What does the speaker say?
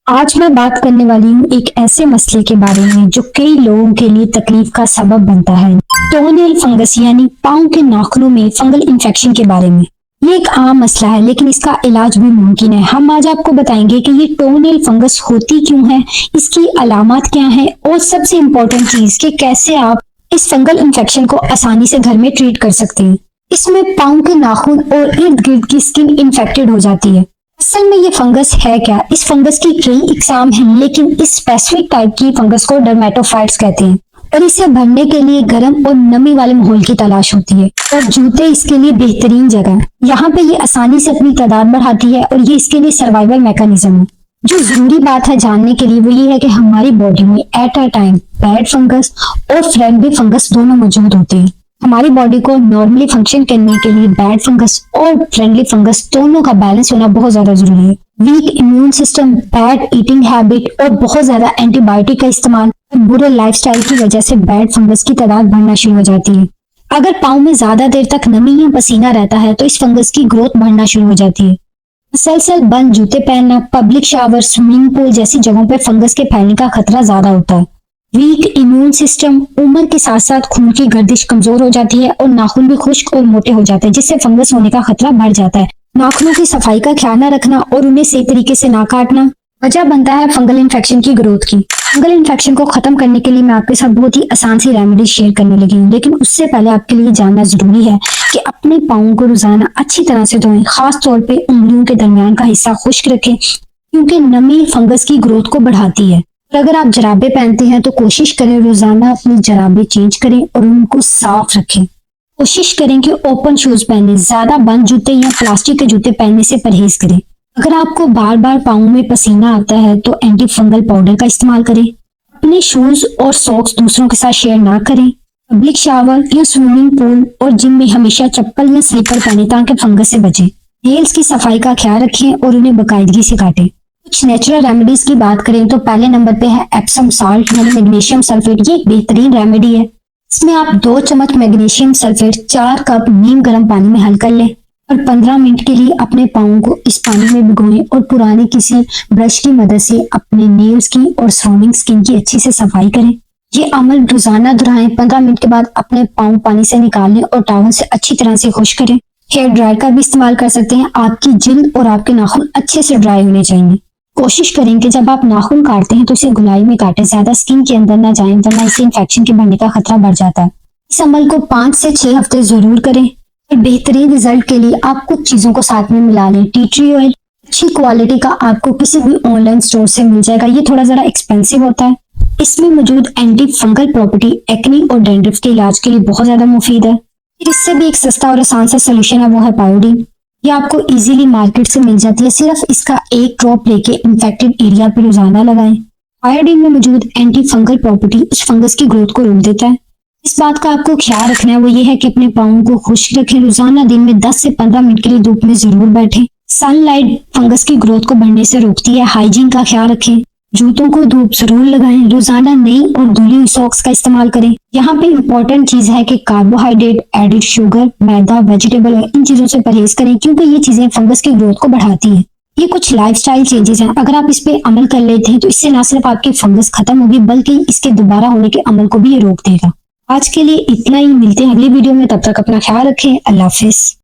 आज मैं बात करने वाली हूँ एक ऐसे मसले के बारे में जो कई लोगों के लिए तकलीफ का सबब बनता है। टोनेल फंगस यानी पाँव के नाखूनों में फंगल इन्फेक्शन के बारे में। ये एक आम मसला है लेकिन इसका इलाज भी मुमकिन है। हम आज आपको बताएंगे कि ये टोनेल फंगस होती क्यों है, इसकी अलामत क्या है और सबसे इम्पोर्टेंट चीज कि कैसे आप इस फंगल इन्फेक्शन को आसानी से घर में ट्रीट कर सकते हैं। इसमें पाँव के नाखून और इर्द गिर्द की स्किन इन्फेक्टेड हो जाती है। असल में ये फंगस है क्या? इस फंगस की कई इकसाम हैं, लेकिन इस स्पेसिफिक टाइप की फंगस को डर्मेटोफाइट्स कहते हैं और इसे भरने के लिए गर्म और नमी वाले माहौल की तलाश होती है और जूते इसके लिए बेहतरीन जगह है। यहाँ पे ये आसानी से अपनी तादाद बढ़ाती है और ये इसके लिए सर्वाइवल मैकेनिज्म है। जो जरूरी बात है जानने के लिए वो ये है कि हमारी बॉडी में at a time bad fungus और फ्रेंडली फंगस दोनों मौजूद होते हैं। हमारी बॉडी को नॉर्मली फंक्शन करने के लिए बैड फंगस और फ्रेंडली फंगस दोनों का बैलेंस होना बहुत ज्यादा जरूरी है। Week immune system, bad eating habit और बहुत ज्यादा एंटीबायोटिक का इस्तेमाल और बुरे लाइफस्टाइल की वजह से बैड फंगस की तादाद बढ़ना शुरू हो जाती है। अगर पाँव में ज्यादा देर तक नमी या पसीना रहता है तो इस फंगस की ग्रोथ बढ़ना शुरू हो जाती है। मुसलसल बंद जूते पहनना, पब्लिक शावर, स्विमिंग पूल जैसी जगहों पर फंगस के फैलने का खतरा ज्यादा होता है। वीक इम्यून सिस्टम, उम्र के साथ साथ खून की गर्दिश कमजोर हो जाती है और नाखून भी खुश्क और मोटे हो जाते हैं जिससे फंगस होने का खतरा बढ़ जाता है। नाखूनों की सफाई का ख्याल न रखना और उन्हें सही तरीके से ना काटना वजह बनता है फंगल इन्फेक्शन की ग्रोथ की। फंगल इन्फेक्शन को खत्म करने के लिए मैं आपके साथ बहुत ही आसान सी रेमेडी शेयर करने लगी हूँ, लेकिन उससे पहले आपके लिए जानना जरूरी है कि अपने पाँव को रोजाना अच्छी तरह से धोएं। खास तौर पे उंगलियों के दरमियान का हिस्सा खुश्क रखें क्योंकि नमी फंगस की ग्रोथ को बढ़ाती है। और अगर आप जराबे पहनते हैं तो कोशिश करें रोजाना अपनी जराबे चेंज करें और उनको साफ रखें। कोशिश करें कि ओपन शूज पहने, ज्यादा बंद जूते या प्लास्टिक के जूते पहनने से परहेज करें। अगर आपको बार बार पाँव में पसीना आता है तो एंटी फंगल पाउडर का इस्तेमाल करें। अपने शूज और सॉक्स दूसरों के साथ शेयर ना करें। पब्लिक शावर या स्विमिंग पूल और जिम में हमेशा चप्पल या स्लीपर पहने ताकि फंगस से बचें। नेल्स की सफाई का ख्याल रखें और उन्हें बाकायदगी से काटें। कुछ नेचुरल रेमेडीज की बात करें तो पहले नंबर पे है एप्सम साल्ट यानी मैग्नीशियम सल्फेट। ये एक बेहतरीन रेमेडी है। इसमें आप 2 चम्मच मैग्नीशियम सल्फेट 4 कप नीम गर्म पानी में हल कर लें और 15 मिनट के लिए अपने पाँव को इस पानी में भिगोएं और पुराने किसी ब्रश की मदद से अपने नेल्स की और सराउंडिंग स्किन की अच्छी से सफाई करें। ये अमल रोजाना दोहराएं। 15 मिनट के बाद अपने पाँव पानी से निकाल लें और टॉवल से अच्छी तरह से खुश करें। हेयर ड्रायर का भी इस्तेमाल कर सकते हैं। आपकी जिल्द और आपके नाखून अच्छे से ड्राई होने चाहिए। कोशिश करें कि जब आप नाखून काटते हैं तो इसे गुलाई में काटें, ज्यादा स्किन के अंदर ना जाएं वरना इससे इन्फेक्शन के बढ़ने का खतरा बढ़ जाता है। इस अमल को 5 से 6 हफ्ते जरूर करें और बेहतरीन रिजल्ट के लिए आप कुछ चीजों को साथ में मिला लें। टी ट्री ऑयल अच्छी क्वालिटी का आपको किसी भी ऑनलाइन स्टोर से मिल जाएगा। ये थोड़ा जरा एक्सपेंसिव होता है। इसमें मौजूद एंटी फंगल प्रॉपर्टी एक्ने और डैंड्रफ के इलाज के लिए बहुत ज्यादा मुफीद है। इससे भी एक सस्ता और आसान सा सोल्यूशन है, वो है पायोडीन। ये आपको इजीली मार्केट से मिल जाती है। सिर्फ इसका एक ड्रॉप लेके इन्फेक्टेड एरिया पर रोजाना लगाएं। आयोडीन में मौजूद एंटी फंगल प्रॉपर्टी उस फंगस की ग्रोथ को रोक देता है। इस बात का आपको ख्याल रखना है वो ये है कि अपने पाँव को खुश्क रखें। रोजाना दिन में 10 से 15 मिनट के लिए धूप में जरूर बैठें। सनलाइट फंगस की ग्रोथ को बढ़ने से रोकती है। हाइजीन का ख्याल रखें। जूतों को धूप जरूर लगाएं। रोजाना नई और धुली हुई सॉक्स का इस्तेमाल करें। यहाँ पे इम्पोर्टेंट चीज है कि carbohydrate, added sugar, maida, vegetable oil in चीजों से परहेज करें क्योंकि ये चीजें फंगस की ग्रोथ को बढ़ाती है। ये कुछ लाइफस्टाइल चेंजेस हैं। अगर आप इस पे अमल कर लेते हैं तो इससे ना सिर्फ आपकी फंगस खत्म होगी बल्कि इसके दोबारा होने के अमल को भी ये रोक देगा। आज के लिए इतना ही। मिलते हैं अगली वीडियो में, तब तक अपना ख्याल रखें। अल्लाह हाफिज।